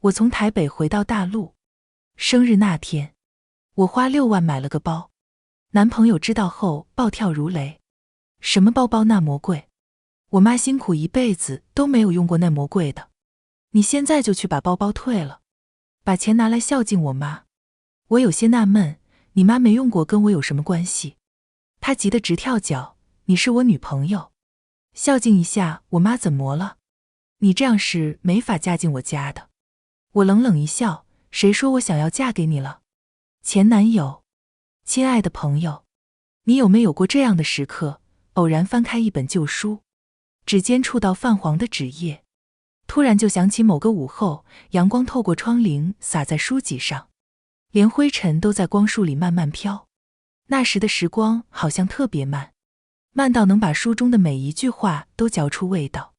我从台北回到大陆，生日那天，我花6万买了个包。男朋友知道后暴跳如雷，什么包包那么贵？我妈辛苦一辈子都没有用过那么贵的，你现在就去把包包退了，把钱拿来孝敬我妈。我有些纳闷，你妈没用过跟我有什么关系？她急得直跳脚，你是我女朋友，孝敬一下我妈怎么了？你这样是没法嫁进我家的。我冷冷一笑，谁说我想要嫁给你了？前男友，亲爱的朋友，你有没有过这样的时刻，偶然翻开一本旧书，指尖触到泛黄的纸页，突然就想起某个午后，阳光透过窗棂洒在书籍上，连灰尘都在光束里慢慢飘。那时的时光好像特别慢，慢到能把书中的每一句话都嚼出味道。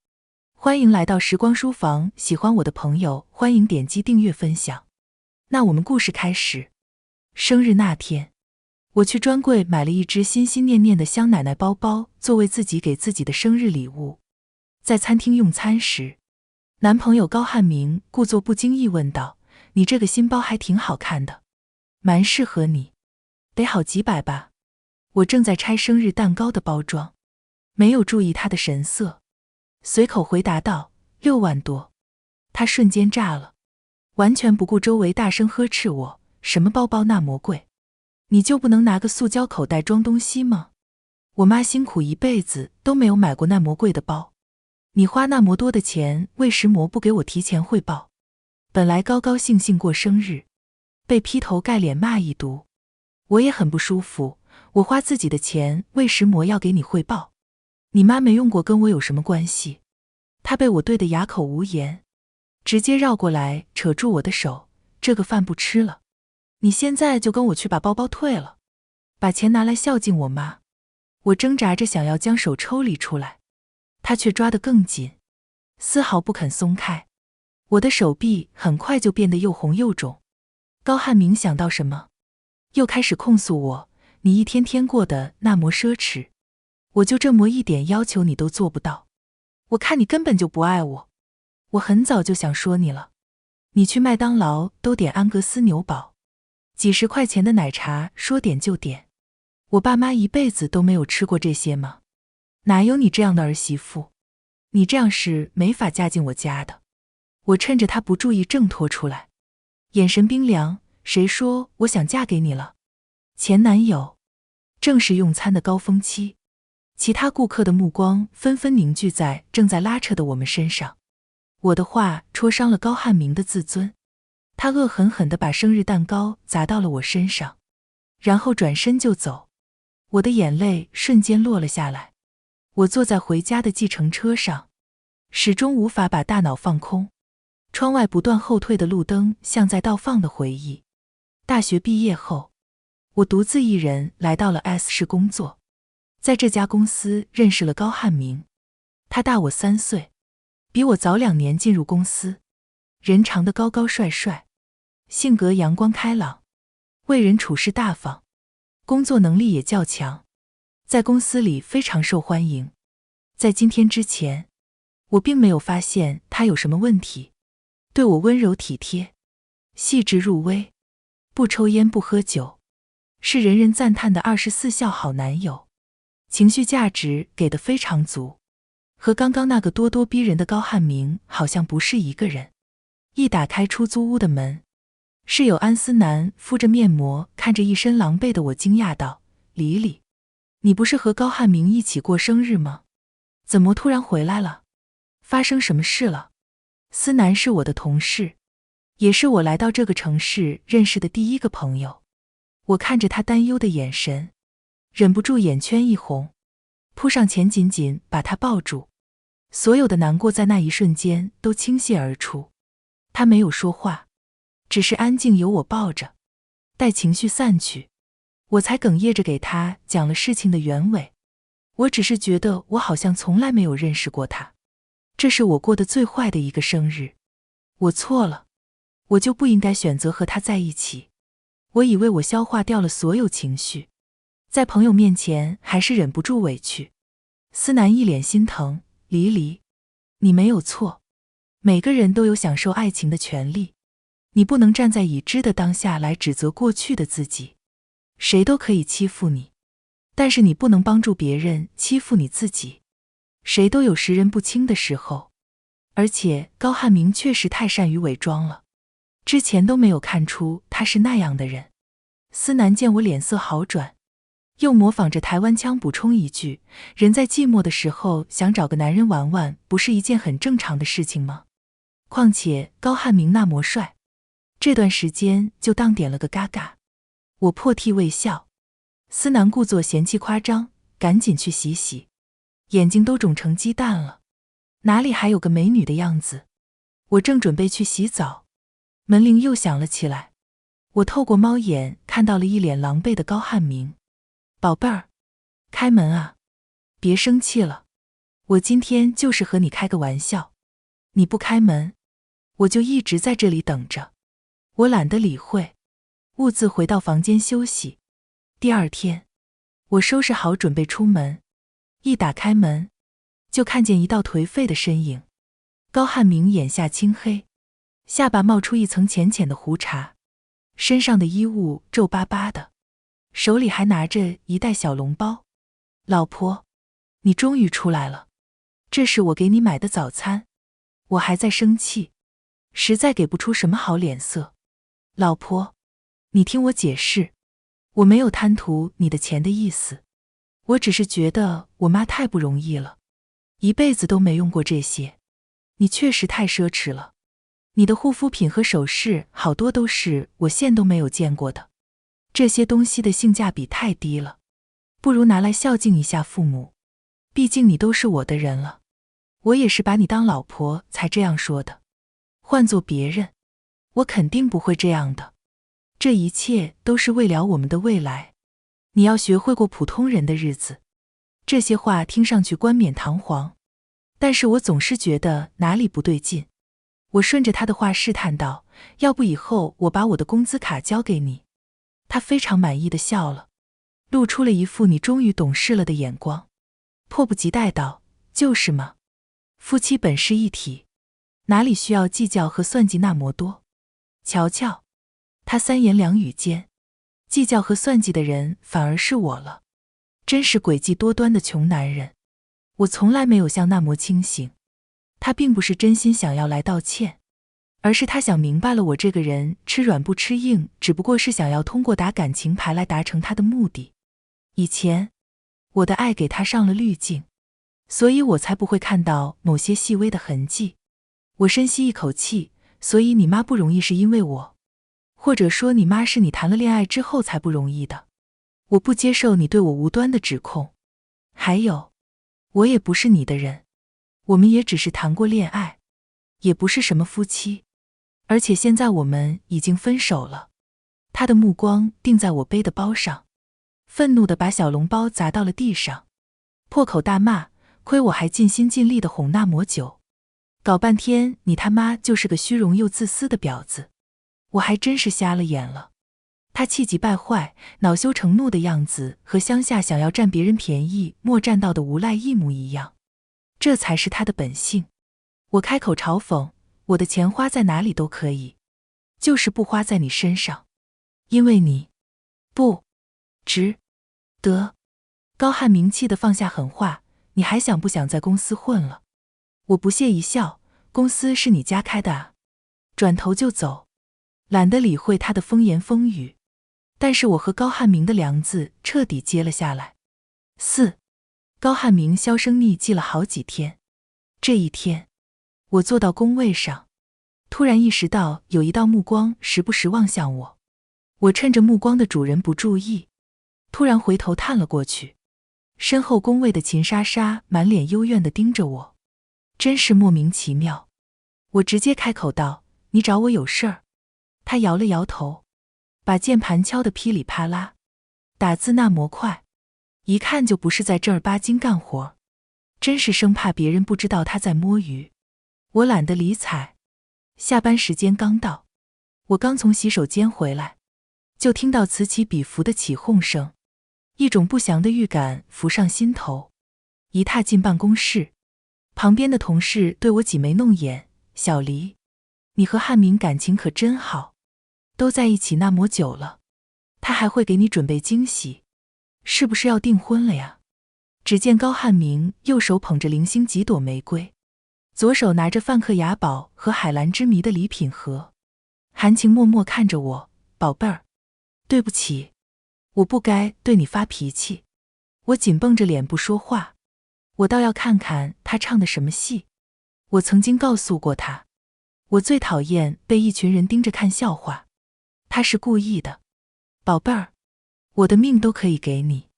欢迎来到时光书房，喜欢我的朋友欢迎点击订阅分享。那我们故事开始。生日那天，我去专柜买了一只心心念念的香奶奶包包，作为自己给自己的生日礼物。在餐厅用餐时，男朋友高汉明故作不经意问道，你这个新包还挺好看的，蛮适合你，得好几百吧。我正在拆生日蛋糕的包装，没有注意他的神色，随口回答道，6万多。他瞬间炸了，完全不顾周围大声呵斥我，什么包包那么贵？你就不能拿个塑胶口袋装东西吗？我妈辛苦一辈子都没有买过那么贵的包，你花那么多的钱，为什么不给我提前汇报？本来高高兴兴过生日，被劈头盖脸骂一毒，我也很不舒服。我花自己的钱，为什么要给你汇报？你妈没用过跟我有什么关系？她被我对得哑口无言，直接绕过来扯住我的手，这个饭不吃了，你现在就跟我去把包包退了，把钱拿来孝敬我妈。我挣扎着想要将手抽离出来，他却抓得更紧，丝毫不肯松开。我的手臂很快就变得又红又肿。高汉明想到什么，又开始控诉我，你一天天过得那么奢侈，我就这么一点要求你都做不到，我看你根本就不爱我。我很早就想说你了，你去麦当劳都点安格斯牛堡，几十块钱的奶茶说点就点，我爸妈一辈子都没有吃过这些吗？哪有你这样的儿媳妇？你这样是没法嫁进我家的。我趁着他不注意挣脱出来，眼神冰凉，谁说我想嫁给你了？前男友。正是用餐的高峰期，其他顾客的目光纷纷凝聚在正在拉扯的我们身上。我的话戳伤了高汉明的自尊，他恶狠狠地把生日蛋糕砸到了我身上，然后转身就走。我的眼泪瞬间落了下来。我坐在回家的计程车上，始终无法把大脑放空。窗外不断后退的路灯像在倒放的回忆。大学毕业后，我独自一人来到了 S 市工作，在这家公司认识了高汉明。他大我3岁，比我早2年进入公司，人长得高高帅帅，性格阳光开朗，为人处事大方，工作能力也较强，在公司里非常受欢迎。在今天之前，我并没有发现他有什么问题，对我温柔体贴，细致入微，不抽烟不喝酒，是人人赞叹的24孝好男友，情绪价值给得非常足，和刚刚那个咄咄逼人的高汉明好像不是一个人。一打开出租屋的门，室友安思南敷着面膜，看着一身狼狈的我惊讶道，李李，你不是和高汉明一起过生日吗？怎么突然回来了？发生什么事了？思南是我的同事，也是我来到这个城市认识的第一个朋友。我看着他担忧的眼神，忍不住眼圈一红，扑上前紧紧把他抱住，所有的难过在那一瞬间都倾泻而出。他没有说话，只是安静由我抱着，待情绪散去，我才哽咽着给他讲了事情的原委。我只是觉得我好像从来没有认识过他，这是我过得最坏的一个生日。我错了，我就不应该选择和他在一起。我以为我消化掉了所有情绪，在朋友面前还是忍不住委屈。思南一脸心疼，李李，你没有错，每个人都有享受爱情的权利，你不能站在已知的当下来指责过去的自己。谁都可以欺负你，但是你不能帮助别人欺负你自己。谁都有识人不清的时候，而且高汉明确实太善于伪装了，之前都没有看出他是那样的人。思南见我脸色好转，又模仿着台湾腔补充一句，人在寂寞的时候想找个男人玩玩，不是一件很正常的事情吗？况且高汉明那么帅，这段时间就当点了个嘎嘎。我破涕为笑，思南故作嫌弃夸张，赶紧去洗洗，眼睛都肿成鸡蛋了，哪里还有个美女的样子？我正准备去洗澡，门铃又响了起来。我透过猫眼看到了一脸狼狈的高汉明。宝贝儿，开门啊，别生气了，我今天就是和你开个玩笑，你不开门，我就一直在这里等着。我懒得理会，兀自回到房间休息。第二天，我收拾好准备出门，一打开门，就看见一道颓废的身影。高汉明眼下青黑，下巴冒出一层浅浅的胡茬，身上的衣物皱巴巴的，手里还拿着一袋小笼包。老婆，你终于出来了，这是我给你买的早餐。我还在生气，实在给不出什么好脸色。老婆，你听我解释，我没有贪图你的钱的意思，我只是觉得我妈太不容易了，一辈子都没用过这些，你确实太奢侈了。你的护肤品和首饰好多都是我现都没有见过的，这些东西的性价比太低了，不如拿来孝敬一下父母，毕竟你都是我的人了。我也是把你当老婆才这样说的，换做别人，我肯定不会这样的。这一切都是为了我们的未来，你要学会过普通人的日子。这些话听上去冠冕堂皇，但是我总是觉得哪里不对劲。我顺着他的话试探道，要不以后我把我的工资卡交给你。他非常满意的笑了，露出了一副你终于懂事了的眼光，迫不及待道，就是嘛，夫妻本是一体，哪里需要计较和算计那么多。瞧瞧，他三言两语间，计较和算计的人反而是我了，真是诡计多端的穷男人。我从来没有像那么清醒，他并不是真心想要来道歉，而是他想明白了，我这个人吃软不吃硬，只不过是想要通过打感情牌来达成他的目的。以前，我的爱给他上了滤镜，所以我才不会看到某些细微的痕迹。我深吸一口气，所以你妈不容易是因为我，或者说你妈是你谈了恋爱之后才不容易的。我不接受你对我无端的指控。还有，我也不是你的人，我们也只是谈过恋爱，也不是什么夫妻，而且现在我们已经分手了。他的目光定在我背的包上，愤怒地把小笼包砸到了地上，破口大骂，亏我还尽心尽力地哄那么久，搞半天你他妈就是个虚荣又自私的婊子，我还真是瞎了眼了。他气急败坏，恼羞成怒的样子和乡下想要占别人便宜莫占到的无赖一模一样，这才是他的本性。我开口嘲讽，我的钱花在哪里都可以，就是不花在你身上，因为你不值得。高汉明气地放下狠话，你还想不想在公司混了？我不屑一笑，公司是你家开的啊？转头就走，懒得理会他的风言风语。但是我和高汉明的梁子彻底接了下来。高汉明销声匿迹了好几天。这一天，我坐到工位上，突然意识到有一道目光时不时望向我。我趁着目光的主人不注意，突然回头探了过去，身后工位的秦莎莎满脸幽怨地盯着我，真是莫名其妙。我直接开口道，你找我有事儿？她摇了摇头，把键盘敲得噼里啪啦，打字那么快，一看就不是在正儿八经干活，真是生怕别人不知道她在摸鱼。我懒得理睬。下班时间刚到，我刚从洗手间回来，就听到此起彼伏的起哄声，一种不祥的预感浮上心头。一踏进办公室，旁边的同事对我挤眉弄眼，小黎，你和汉明感情可真好，都在一起那么久了，他还会给你准备惊喜，是不是要订婚了呀？”只见高汉明右手捧着零星几朵玫瑰，左手拿着梵克雅宝和海蓝之谜的礼品盒，含情脉脉看着我：“宝贝儿，对不起，我不该对你发脾气。”我紧绷着脸不说话，我倒要看看他唱的什么戏。我曾经告诉过他，我最讨厌被一群人盯着看笑话，他是故意的。宝贝儿，我的命都可以给你，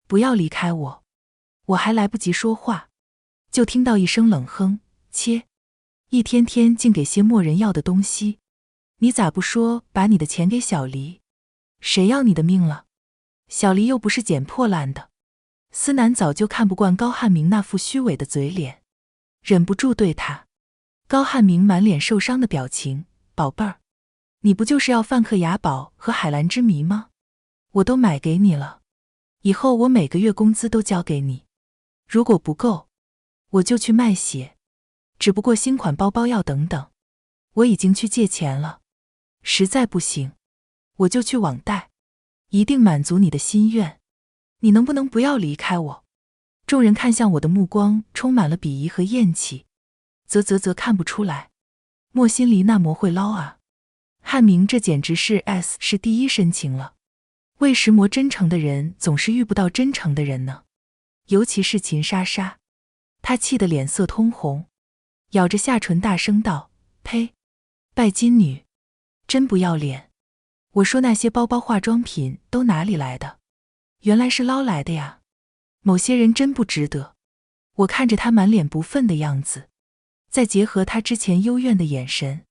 不要离开我。我还来不及说话，就听到一声冷哼：“切，一天天净给些没人要的东西，你咋不说把你的钱给小黎？谁要你的命了？小黎又不是捡破烂的。”思南早就看不惯高汉明那副虚伪的嘴脸，忍不住对他。高汉明满脸受伤的表情：“宝贝儿，你不就是要梵克雅宝和海蓝之谜吗？我都买给你了，以后我每个月工资都交给你，如果不够，我就去卖血。只不过新款包包要等等，我已经去借钱了，实在不行，我就去网贷，一定满足你的心愿。你能不能不要离开我？”众人看向我的目光充满了鄙夷和厌弃。啧，看不出来，莫心离那么会捞啊。汉明这简直是 S 是第一深情了。为什么真诚的人总是遇不到真诚的人呢？尤其是秦莎莎，她气得脸色通红，咬着下唇大声道：“呸！拜金女，真不要脸！我说那些包包化妆品都哪里来的？原来是捞来的呀！某些人真不值得。”我看着他满脸不忿的样子，再结合他之前幽怨的眼神，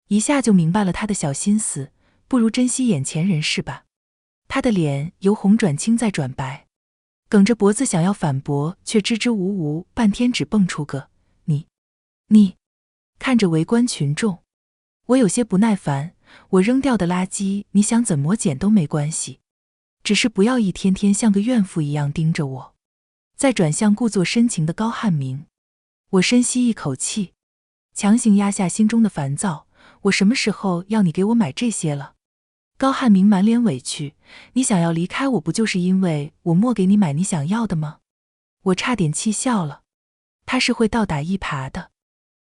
一下就明白了他的小心思，不如珍惜眼前人是吧？他的脸由红转青再转白，梗着脖子想要反驳，却支支吾吾，半天只蹦出个你。看着围观群众，我有些不耐烦。我扔掉的垃圾你想怎么捡都没关系，只是不要一天天像个怨妇一样盯着我。再转向故作深情的高汉明，我深吸一口气，强行压下心中的烦躁。我什么时候要你给我买这些了？高汉明满脸委屈：“你想要离开我，不就是因为我没给你买你想要的吗？”我差点气笑了，他是会倒打一耙的。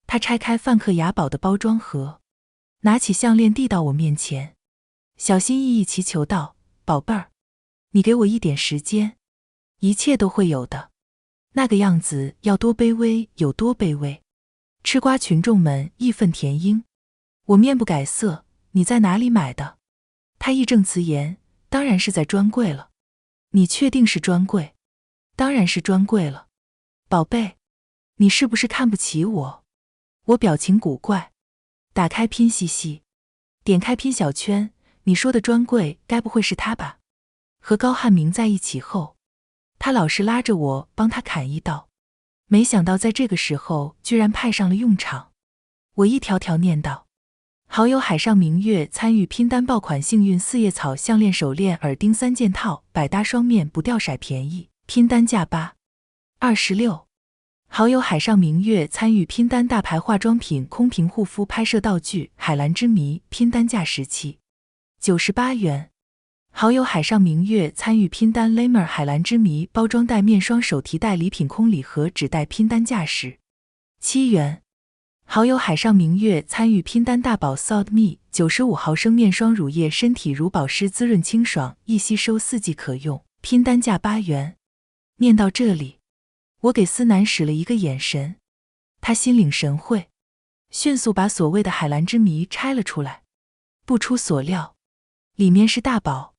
他拆开梵克雅宝的包装盒，拿起项链递到我面前，小心翼翼祈求道：“宝贝儿，你给我一点时间，一切都会有的。”那个样子要多卑微有多卑微。吃瓜群众们义愤填膺。我面不改色：“你在哪里买的？”他义正辞严：“当然是在专柜了。”“你确定是专柜？”“当然是专柜了。”“宝贝，你是不是看不起我？”我表情古怪，打开拼夕夕，点开拼小圈，你说的专柜该不会是他吧？和高汉明在一起后，他老是拉着我帮他砍一刀，没想到在这个时候居然派上了用场。我一条条念道：“好友海上明月参与拼单爆款幸运4叶草项链手链耳钉3件套，百搭双面不掉色便宜，拼单价826。好友海上明月参与拼单大牌化妆品空瓶护肤拍摄道具海蓝之谜，拼单价1798元。好友海上明月参与拼单 Lamer 海蓝之谜包装袋面霜手提袋礼品空礼盒纸袋，拼单价17元。好友海上明月参与拼单大宝 Salt Me 95毫升面霜乳液身体乳保湿滋润清爽易吸收4季可用，拼单价8元。念到这里，我给思南使了一个眼神，他心领神会，迅速把所谓的海蓝之谜拆了出来。不出所料，里面是大宝。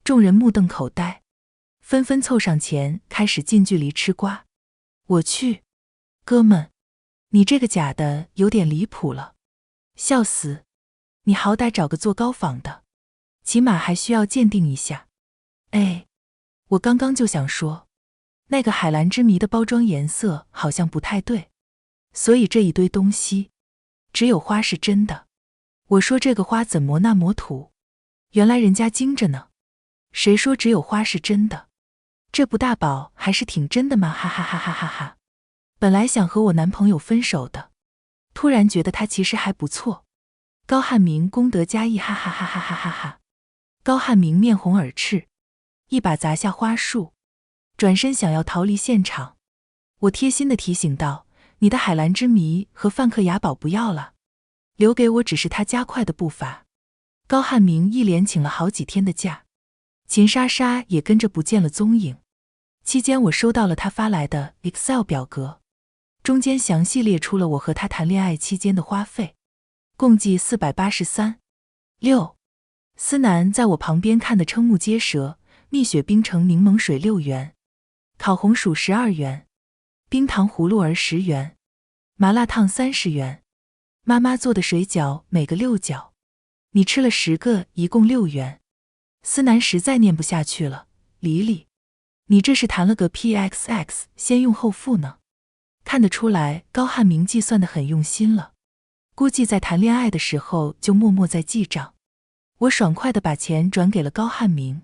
众人目瞪口呆，纷纷凑上前开始近距离吃瓜。我去，哥们，你这个假的有点离谱了，笑死！你好歹找个做高仿的，起码还需要鉴定一下。哎，我刚刚就想说，那个海蓝之谜的包装颜色好像不太对，所以这一堆东西只有花是真的。我说这个花怎么那么土，原来人家精着呢。谁说只有花是真的？这不大宝还是挺真的吗？哈哈哈哈哈哈！本来想和我男朋友分手的，突然觉得他其实还不错。高汉明功德加一，哈哈哈哈哈哈哈！高汉明面红耳赤，一把砸下花束，转身想要逃离现场。我贴心地提醒道：“你的海蓝之谜和范克雅宝不要了，留给我只是他加快的步伐。”高汉明一连请了好几天的假，秦莎莎也跟着不见了踪影。期间我收到了他发来的 Excel 表格，中间详细列出了我和他谈恋爱期间的花费，共计483。6. 思南在我旁边看得瞠目结舌，蜜雪冰城柠檬水6元，烤红薯12元，冰糖葫芦儿10元，麻辣烫30元，妈妈做的水饺每个6角，你吃了10个，一共6元。思南实在念不下去了，李李，你这是谈了个 PXX 先用后付呢？看得出来高汉明计算得很用心了，估计在谈恋爱的时候就默默在记账。我爽快地把钱转给了高汉明，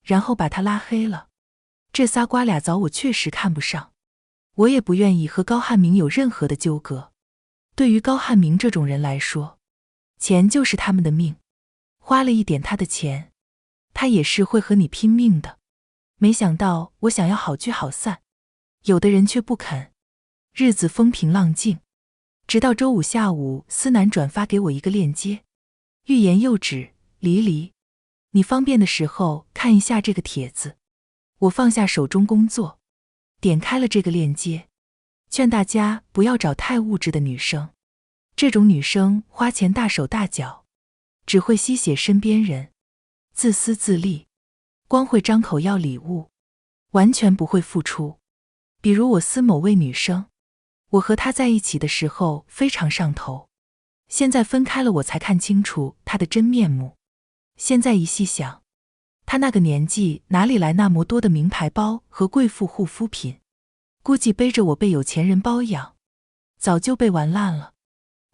然后把他拉黑了。这仨瓜俩枣我确实看不上，我也不愿意和高汉明有任何的纠葛。对于高汉明这种人来说，钱就是他们的命，花了一点他的钱，他也是会和你拼命的。没想到我想要好聚好散，有的人却不肯。日子风平浪静，直到周五下午，思南转发给我一个链接，欲言又止，离离，你方便的时候看一下这个帖子。我放下手中工作，点开了这个链接，劝大家不要找太物质的女生，这种女生花钱大手大脚，只会吸血身边人，自私自利，光会张口要礼物，完全不会付出。比如我思某位女生，我和她在一起的时候非常上头，现在分开了我才看清楚她的真面目。现在一细想，她那个年纪哪里来那么多的名牌包和贵妇护肤品，估计背着我被有钱人包养，早就被玩烂了。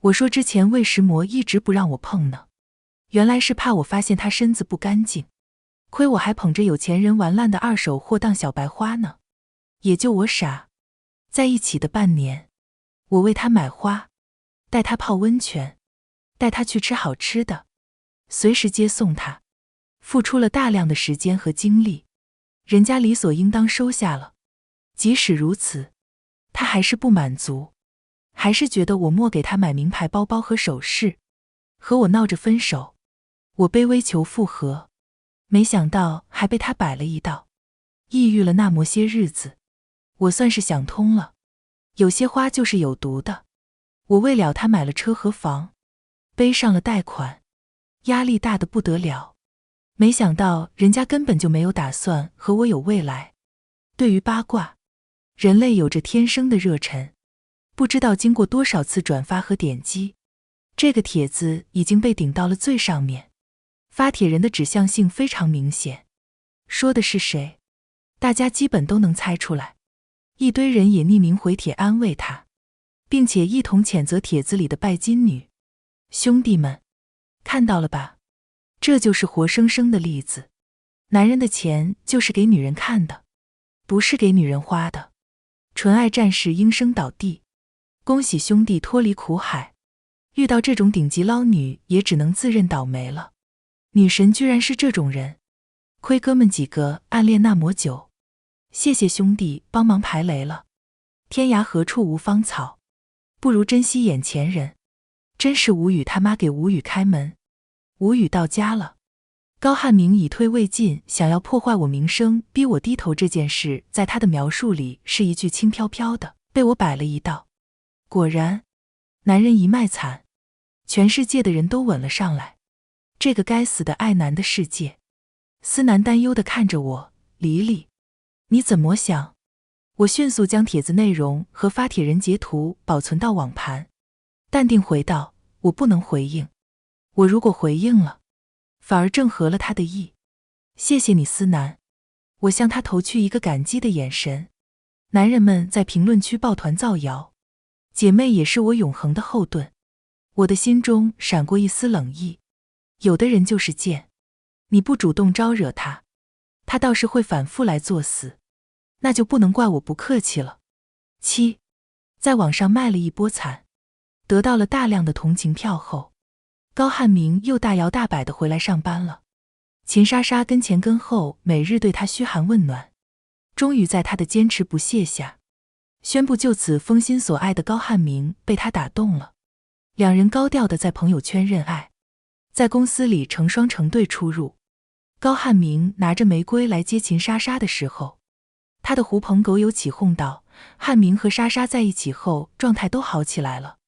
我说之前魏石魔一直不让我碰呢，原来是怕我发现她身子不干净，亏我还捧着有钱人玩烂的二手货当小白花呢。也就我傻，在一起的半年，我为他买花，带他泡温泉，带他去吃好吃的，随时接送他，付出了大量的时间和精力，人家理所应当收下了。即使如此，他还是不满足，还是觉得我莫给他买名牌包包和首饰，和我闹着分手。我卑微求复合，没想到还被他摆了一道，抑郁了那么些日子。我算是想通了，有些花就是有毒的。我为了他买了车和房，背上了贷款，压力大得不得了。没想到人家根本就没有打算和我有未来。对于八卦，人类有着天生的热忱，不知道经过多少次转发和点击，这个帖子已经被顶到了最上面。发帖人的指向性非常明显，说的是谁，大家基本都能猜出来。一堆人也匿名回帖安慰他，并且一同谴责帖子里的拜金女。兄弟们，看到了吧？这就是活生生的例子。男人的钱就是给女人看的，不是给女人花的。纯爱战士应声倒地，恭喜兄弟脱离苦海。遇到这种顶级捞女也只能自认倒霉了。女神居然是这种人，亏哥们几个暗恋那么久。谢谢兄弟帮忙排雷了。天涯何处无芳草，不如珍惜眼前人。真是无语他妈给无语开门。无语到家了。高汉明以退未进，想要破坏我名声，逼我低头这件事，在他的描述里是一句轻飘飘的，被我摆了一道。果然，男人一卖惨，全世界的人都稳了上来。这个该死的爱男的世界。思南担忧地看着我，李李，你怎么想？我迅速将帖子内容和发帖人截图保存到网盘，淡定回道：我不能回应。我如果回应了，反而正合了他的意。谢谢你思南。我向他投去一个感激的眼神。男人们在评论区抱团造谣，姐妹也是我永恒的后盾。我的心中闪过一丝冷意。有的人就是贱，你不主动招惹他，他倒是会反复来作死，那就不能怪我不客气了。7. 在网上卖了一波惨。得到了大量的同情票后，高汉明又大摇大摆地回来上班了。秦莎莎跟前跟后，每日对他嘘寒问暖，终于在他的坚持不懈下，宣布就此封心所爱的高汉明被他打动了。两人高调地在朋友圈认爱，在公司里成双成对出入。高汉明拿着玫瑰来接秦莎莎的时候，他的狐朋狗友起哄道，汉明和莎莎在一起后状态都好起来了，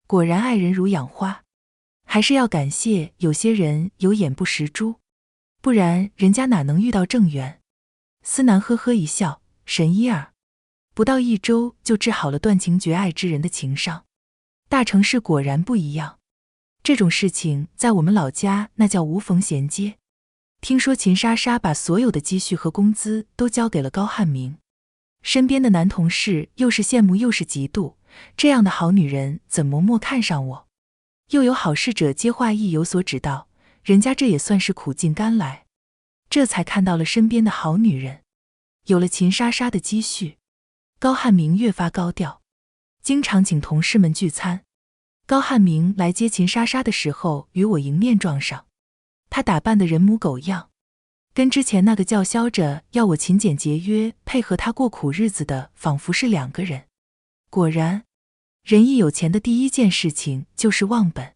果然爱人如养花。还是要感谢有些人有眼不识珠，不然人家哪能遇到正缘。思南呵呵一笑，神医儿，不到1周就治好了断情绝爱之人的情伤。大城市果然不一样，这种事情在我们老家那叫无缝衔接。听说秦莎莎把所有的积蓄和工资都交给了高汉明，身边的男同事又是羡慕又是嫉妒，这样的好女人怎么没看上我？又有好事者接话亦有所指导，人家这也算是苦尽甘来，这才看到了身边的好女人。有了秦莎莎的积蓄，高汉明越发高调，经常请同事们聚餐。高汉明来接秦莎莎的时候与我迎面撞上，他打扮得人模狗样，跟之前那个叫嚣着要我勤俭节约配合他过苦日子的仿佛是两个人。果然，人一有钱的第一件事情就是忘本，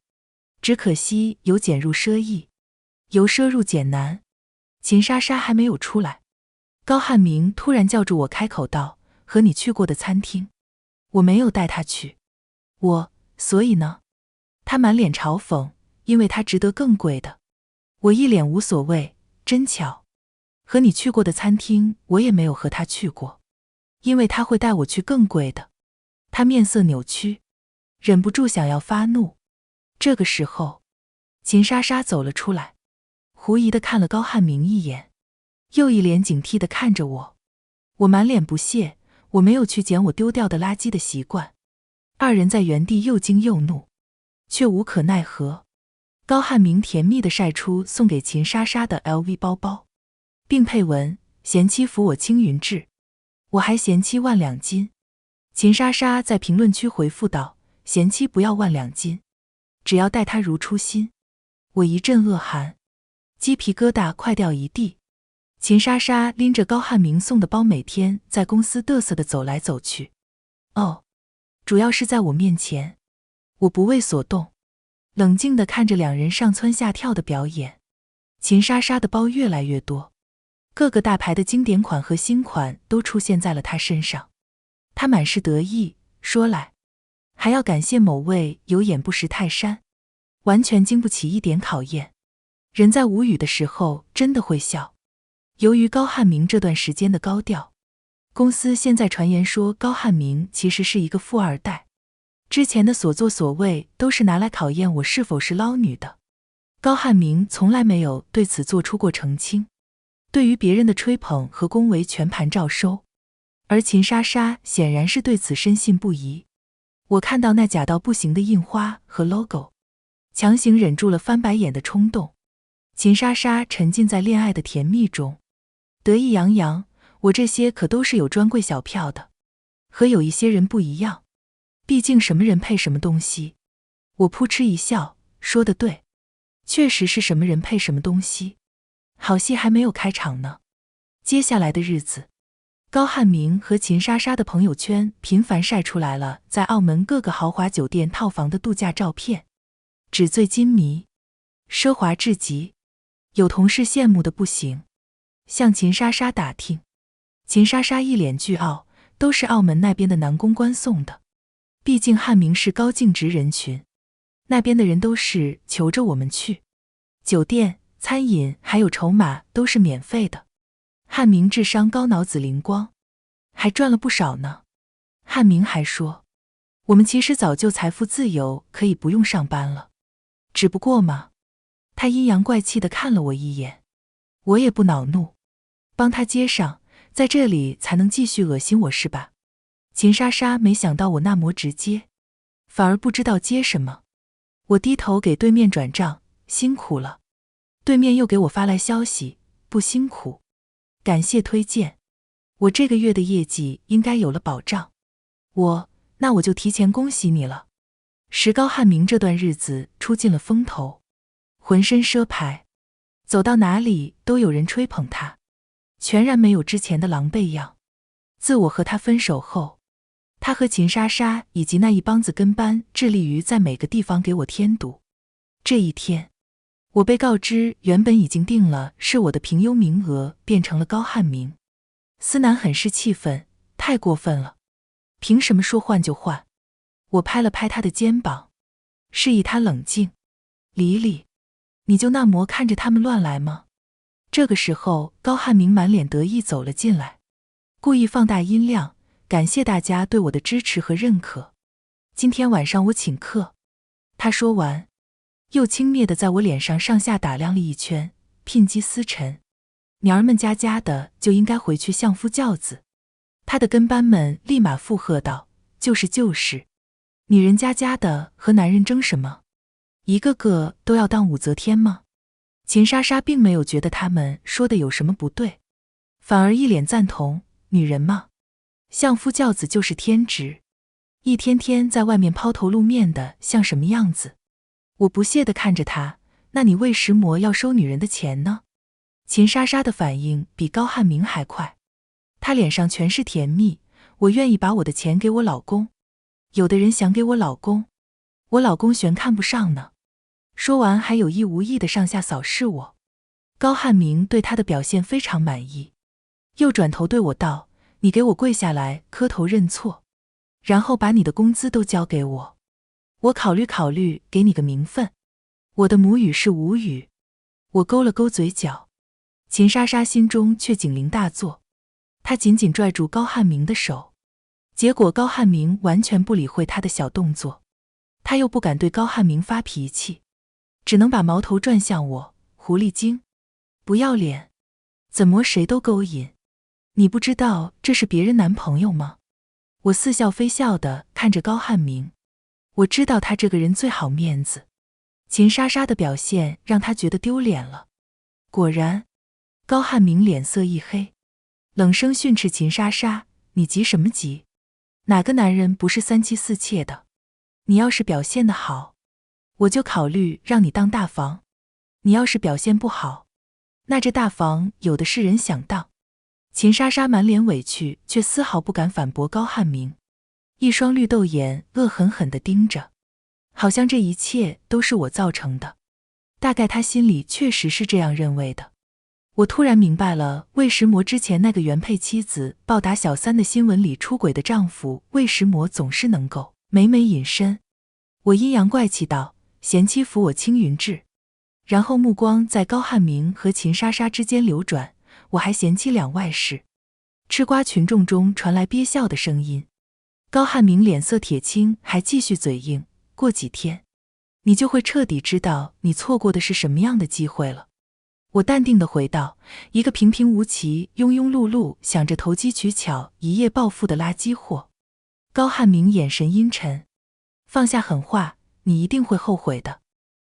只可惜由俭入奢易，由奢入俭难。秦莎莎还没有出来，高汉明突然叫住我开口道，和你去过的餐厅。我没有带他去。所以呢？他满脸嘲讽，因为他值得更贵的。我一脸无所谓，真巧，和你去过的餐厅我也没有和他去过，因为他会带我去更贵的。他面色扭曲，忍不住想要发怒。这个时候，秦莎莎走了出来，狐疑地看了高汉明一眼，又一脸警惕地看着我。我满脸不屑，我没有去捡我丢掉的垃圾的习惯。二人在原地又惊又怒，却无可奈何。高汉明甜蜜地晒出送给秦莎莎的 LV 包包，并配文贤妻扶我青云志，我还贤妻万两金。秦莎莎在评论区回复道，贤妻不要万两金，只要待他如初心。我一阵恶寒，鸡皮疙瘩快掉一地。秦莎莎拎着高汉明送的包，每天在公司嘚瑟地走来走去。主要是在我面前，我不为所动，冷静地看着两人上蹿下跳的表演。秦莎莎的包越来越多，各个大牌的经典款和新款都出现在了她身上。她满是得意，说来还要感谢某位有眼不识泰山，完全经不起一点考验。人在无语的时候真的会笑。由于高汉明这段时间的高调，公司现在传言说高汉明其实是一个富二代，之前的所作所为都是拿来考验我是否是捞女的。高汉明从来没有对此做出过澄清，对于别人的吹捧和恭维全盘照收，而秦莎莎显然是对此深信不疑。我看到那假到不行的印花和 logo， 强行忍住了翻白眼的冲动。秦莎莎沉浸在恋爱的甜蜜中，得意洋洋，我这些可都是有专柜小票的，和有一些人不一样，毕竟什么人配什么东西。我扑哧一笑，说得对，确实是什么人配什么东西。好戏还没有开场呢。接下来的日子，高汉明和秦莎莎的朋友圈频繁晒出来了在澳门各个豪华酒店套房的度假照片，纸醉金迷，奢华至极。有同事羡慕的不行，向秦莎莎打听。秦莎莎一脸倨傲，都是澳门那边的男公关送的，毕竟汉明是高净值人群，那边的人都是求着我们去，酒店、餐饮还有筹码都是免费的。汉明智商高，脑子灵光，还赚了不少呢。汉明还说，我们其实早就财富自由，可以不用上班了，只不过嘛。他阴阳怪气地看了我一眼，我也不恼怒，帮他接上，在这里才能继续恶心我是吧？秦莎莎没想到我那么直接，反而不知道接什么。我低头给对面转账，辛苦了。对面又给我发来消息，不辛苦，感谢推荐，我这个月的业绩应该有了保障。那我就提前恭喜你了。石高汉明这段日子出尽了风头，浑身奢牌，走到哪里都有人吹捧他，全然没有之前的狼狈样。自我和他分手后，他和秦莎莎以及那一帮子跟班致力于在每个地方给我添堵。这一天，我被告知原本已经定了是我的评优名额变成了高汉明。思南很是气愤，太过分了，凭什么说换就换？我拍了拍他的肩膀，示意他冷静。李李，你就那么看着他们乱来吗？这个时候，高汉明满脸得意走了进来，故意放大音量，感谢大家对我的支持和认可。今天晚上我请客。他说完，又轻蔑地在我脸上上下打量了一圈，牝鸡司晨，娘儿们家家的就应该回去相夫教子。他的跟班们立马附和道：就是就是，女人家家的和男人争什么？一个个都要当武则天吗？秦莎莎并没有觉得他们说的有什么不对，反而一脸赞同。女人嘛，相夫教子就是天职，一天天在外面抛头露面的像什么样子？我不屑地看着他，那你为石磨要收女人的钱呢？秦莎莎的反应比高汉明还快，她脸上全是甜蜜。我愿意把我的钱给我老公，有的人想给我老公，我老公悬看不上呢。说完还有意无意地上下扫视我。高汉明对他的表现非常满意，又转头对我道：你给我跪下来磕头认错，然后把你的工资都交给我，我考虑考虑给你个名分。我的母语是吴语。我勾了勾嘴角，秦莎莎心中却警铃大作，她紧紧拽住高汉明的手，结果高汉明完全不理会她的小动作，她又不敢对高汉明发脾气，只能把矛头转向我。狐狸精，不要脸，怎么谁都勾引？你不知道这是别人男朋友吗？我似笑非笑地看着高汉明，我知道他这个人最好面子，秦莎莎的表现让他觉得丢脸了。果然，高汉明脸色一黑，冷声训斥秦莎莎：你急什么急？哪个男人不是三妻四妾的？你要是表现得好，我就考虑让你当大房；你要是表现不好，那这大房有的是人想当。秦莎莎满脸委屈，却丝毫不敢反驳高汉明，一双绿豆眼恶狠狠地盯着，好像这一切都是我造成的。大概他心里确实是这样认为的。我突然明白了魏石魔之前那个原配妻子暴打小三的新闻里出轨的丈夫魏石魔总是能够每每隐身。我阴阳怪气道：贤妻扶我青云志。然后目光在高汉明和秦莎莎之间流转，我还嫌弃两外事。吃瓜群众中传来憋笑的声音，高汉明脸色铁青，还继续嘴硬：过几天你就会彻底知道你错过的是什么样的机会了。我淡定地回道：一个平平无奇、庸庸碌碌想着投机取巧一夜暴富的垃圾货。高汉明眼神阴沉，放下狠话：你一定会后悔的。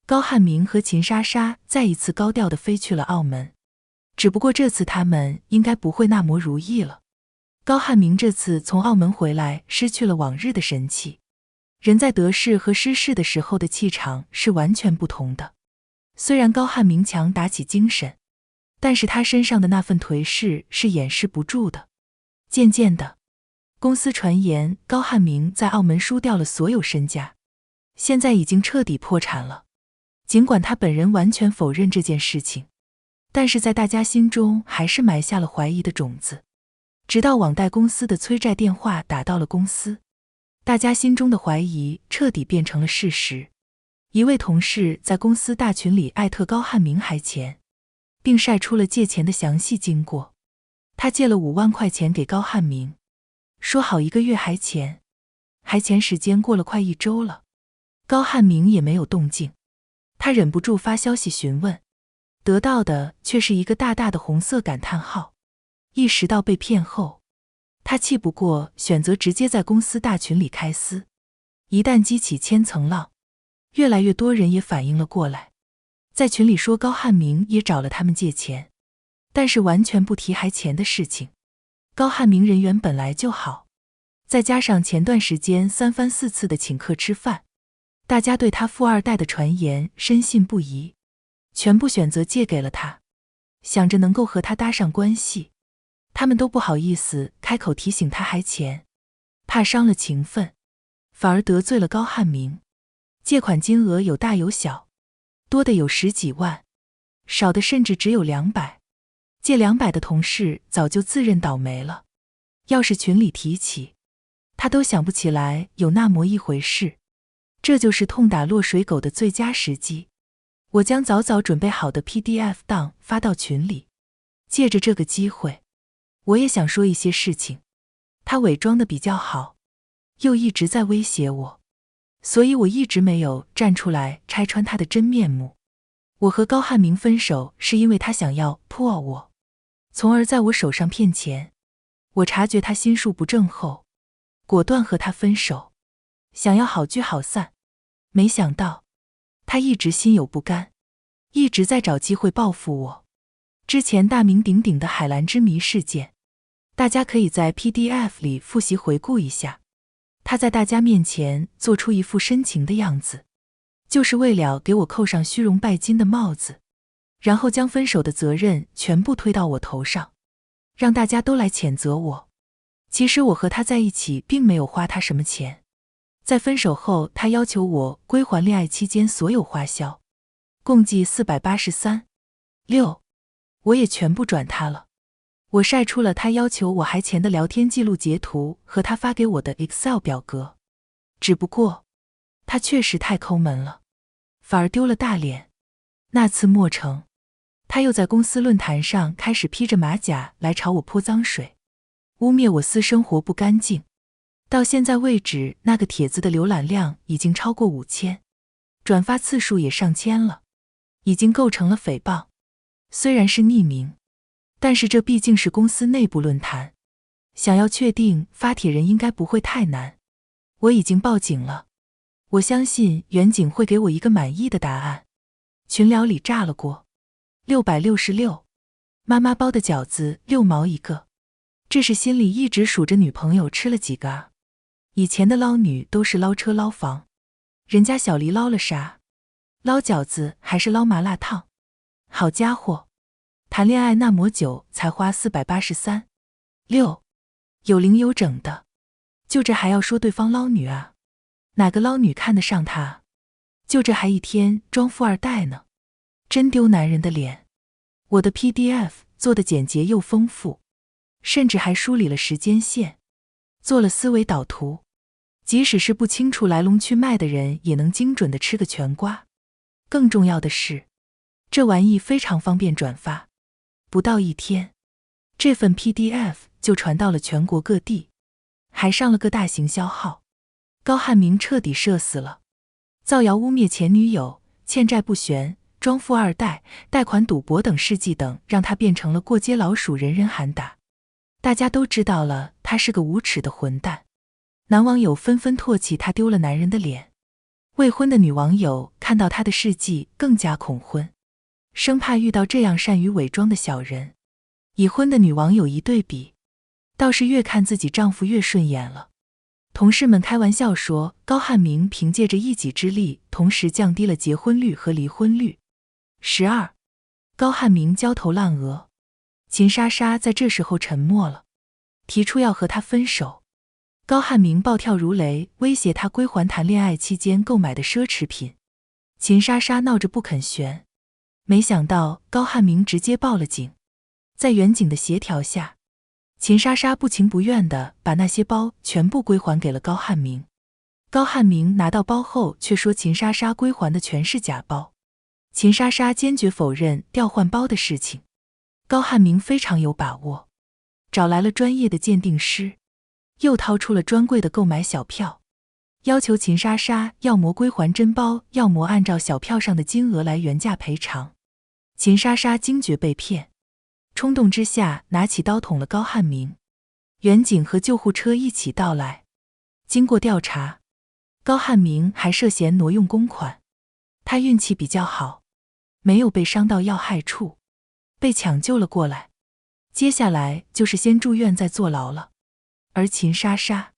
高汉明和秦莎莎再一次高调地飞去了澳门，只不过这次他们应该不会那么如意了。高汉明这次从澳门回来，失去了往日的神气，人在得势和失势的时候的气场是完全不同的。虽然高汉明强打起精神，但是他身上的那份颓势是掩饰不住的。渐渐的，公司传言高汉明在澳门输掉了所有身家，现在已经彻底破产了。尽管他本人完全否认这件事情，但是在大家心中还是埋下了怀疑的种子。直到网贷公司的催债电话打到了公司，大家心中的怀疑彻底变成了事实。一位同事在公司大群里艾特高汉明还钱，并晒出了借钱的详细经过。他借了5万块钱给高汉明，说好1个月还钱，还钱时间过了快1周了，高汉明也没有动静。他忍不住发消息询问，得到的却是一个大大的红色感叹号。意识到被骗后，他气不过，选择直接在公司大群里开撕。一旦激起千层浪，越来越多人也反应了过来，在群里说高汉明也找了他们借钱，但是完全不提还钱的事情。高汉明人缘本来就好，再加上前段时间3番4次的请客吃饭，大家对他富二代的传言深信不疑，全部选择借给了他，想着能够和他搭上关系。他们都不好意思开口提醒他还钱，怕伤了情分，反而得罪了高汉明。借款金额有大有小，多的有10几万，少的甚至只有200。借200的同事早就自认倒霉了，要是群里提起，他都想不起来有那么一回事。这就是痛打落水狗的最佳时机。我将早早准备好的 PDF 档发到群里，借着这个机会，我也想说一些事情。他伪装的比较好，又一直在威胁我，所以我一直没有站出来拆穿他的真面目。我和高汉明分手是因为他想要破我，从而在我手上骗钱。我察觉他心术不正后，果断和他分手，想要好聚好散。没想到他一直心有不甘，一直在找机会报复我。之前大名鼎鼎的海蓝之谜事件，大家可以在 PDF 里复习回顾一下。他在大家面前做出一副深情的样子，就是为了给我扣上虚荣拜金的帽子，然后将分手的责任全部推到我头上，让大家都来谴责我。其实我和他在一起并没有花他什么钱，在分手后他要求我归还恋爱期间所有花销，共计483.6，我也全部转他了。我晒出了他要求我还钱的聊天记录截图和他发给我的 Excel 表格。只不过他确实太抠门了，反而丢了大脸。那次末成，他又在公司论坛上开始披着马甲来朝我泼脏水，污蔑我私生活不干净。到现在为止，那个帖子的浏览量已经超过5000，转发次数也上千了，已经构成了诽谤。虽然是匿名，但是这毕竟是公司内部论坛，想要确定发帖人应该不会太难。我已经报警了，我相信远景会给我一个满意的答案。群聊里炸了锅，666，妈妈包的饺子6毛一个，这是心里一直数着女朋友吃了几个啊。以前的捞女都是捞车捞房，人家小黎捞了啥？捞饺子还是捞麻辣烫？好家伙，谈恋爱那么久才花483.6，有零有整的，就这还要说对方捞女啊？哪个捞女看得上他啊？就这还一天装富二代呢，真丢男人的脸。我的 PDF 做的简洁又丰富，甚至还梳理了时间线，做了思维导图，即使是不清楚来龙去脉的人也能精准的吃个全瓜。更重要的是，这玩意非常方便转发，不到1天，这份 PDF 就传到了全国各地，还上了个大行销号。高汉明彻底社死了，造谣污蔑前女友，欠债不旋，装富二代，贷款赌博等事迹等，让他变成了过街老鼠，人人喊打。大家都知道了，他是个无耻的混蛋。男网友纷纷唾弃他丢了男人的脸，未婚的女网友看到他的事迹更加恐婚，生怕遇到这样善于伪装的小人。已婚的女网友一对比，倒是越看自己丈夫越顺眼了。同事们开玩笑说，高汉明凭借着一己之力，同时降低了结婚率和离婚率。12. 高汉明焦头烂额，秦莎莎在这时候沉默了，提出要和他分手。高汉明暴跳如雷，威胁他归还谈恋爱期间购买的奢侈品。秦莎莎闹着不肯旋，没想到高汉明直接报了警。在远景的协调下，秦莎莎不情不愿地把那些包全部归还给了高汉明。高汉明拿到包后却说秦莎莎归还的全是假包，秦莎莎坚决否认调换包的事情。高汉明非常有把握，找来了专业的鉴定师，又掏出了专柜的购买小票，要求秦莎莎要么归还真包，要么按照小票上的金额来原价赔偿。秦莎莎惊觉被骗，冲动之下拿起刀捅了高汉明。远景和救护车一起到来，经过调查，高汉明还涉嫌挪用公款。他运气比较好，没有被伤到要害处，被抢救了过来。接下来就是先住院再坐牢了。而秦莎莎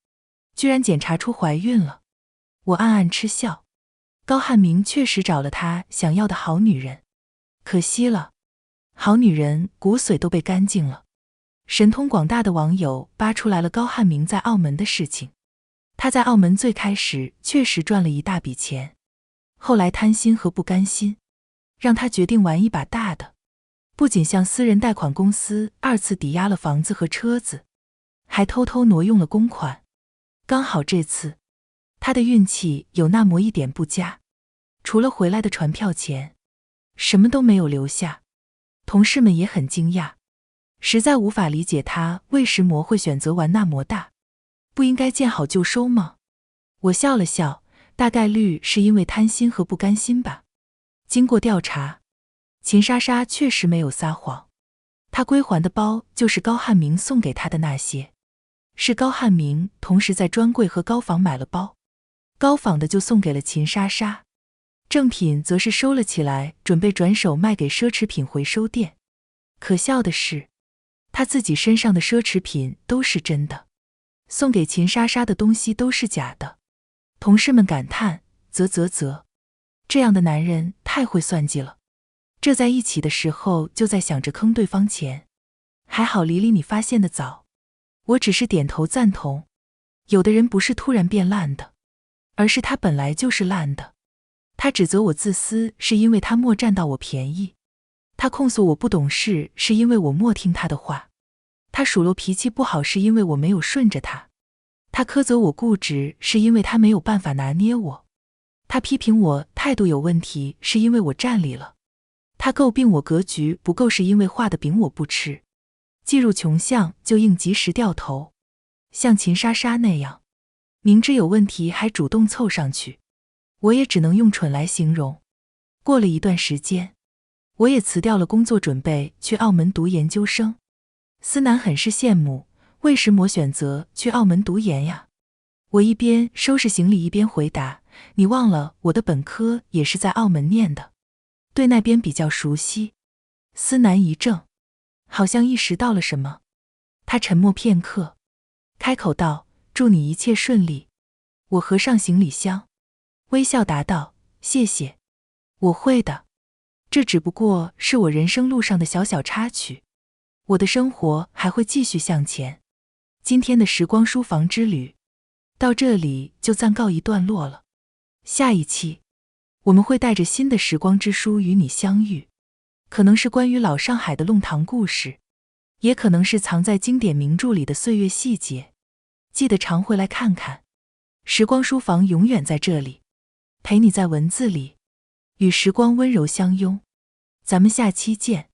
居然检查出怀孕了，我暗暗嗤笑。高汉明确实找了他想要的好女人，可惜了，好女人骨髓都被干净了。神通广大的网友扒出来了高汉明在澳门的事情。他在澳门最开始确实赚了一大笔钱，后来贪心和不甘心，让他决定玩一把大的，不仅向私人贷款公司2次抵押了房子和车子，还偷偷挪用了公款。刚好这次，他的运气有那么一点不佳，除了回来的船票钱，什么都没有留下。同事们也很惊讶，实在无法理解他为什么会选择玩那么大，不应该见好就收吗？我笑了笑，大概率是因为贪心和不甘心吧。经过调查，秦莎莎确实没有撒谎，她归还的包就是高汉明送给她的那些，是高汉明同时在专柜和高仿买了包，高仿的就送给了秦莎莎，正品则是收了起来，准备转手卖给奢侈品回收店。可笑的是，他自己身上的奢侈品都是真的，送给秦莎莎的东西都是假的。同事们感叹，啧，这样的男人太会算计了。这在一起的时候就在想着坑对方钱，还好李李你发现的早。我只是点头赞同，有的人不是突然变烂的，而是他本来就是烂的。他指责我自私，是因为他没占到我便宜；他控诉我不懂事，是因为我没听他的话；他数落脾气不好，是因为我没有顺着他；他苛责我固执，是因为他没有办法拿捏我；他批评我态度有问题，是因为我占理了；他诟病我格局不够，是因为画的饼我不吃。既入穷巷就应及时掉头，像秦莎莎那样，明知有问题还主动凑上去，我也只能用蠢来形容。过了一段时间，我也辞掉了工作，准备去澳门读研究生。思南很是羡慕，为什么选择去澳门读研呀？我一边收拾行李一边回答，你忘了我的本科也是在澳门念的，对那边比较熟悉。思南一怔，好像意识到了什么，他沉默片刻，开口道，祝你一切顺利。我合上行李箱，微笑答道，谢谢，我会的。这只不过是我人生路上的小小插曲，我的生活还会继续向前。今天的时光书房之旅到这里就暂告一段落了，下一期我们会带着新的时光之书与你相遇，可能是关于老上海的弄堂故事，也可能是藏在经典名著里的岁月细节，记得常回来看看。时光书房永远在这里，陪你在文字里与时光温柔相拥。咱们下期见。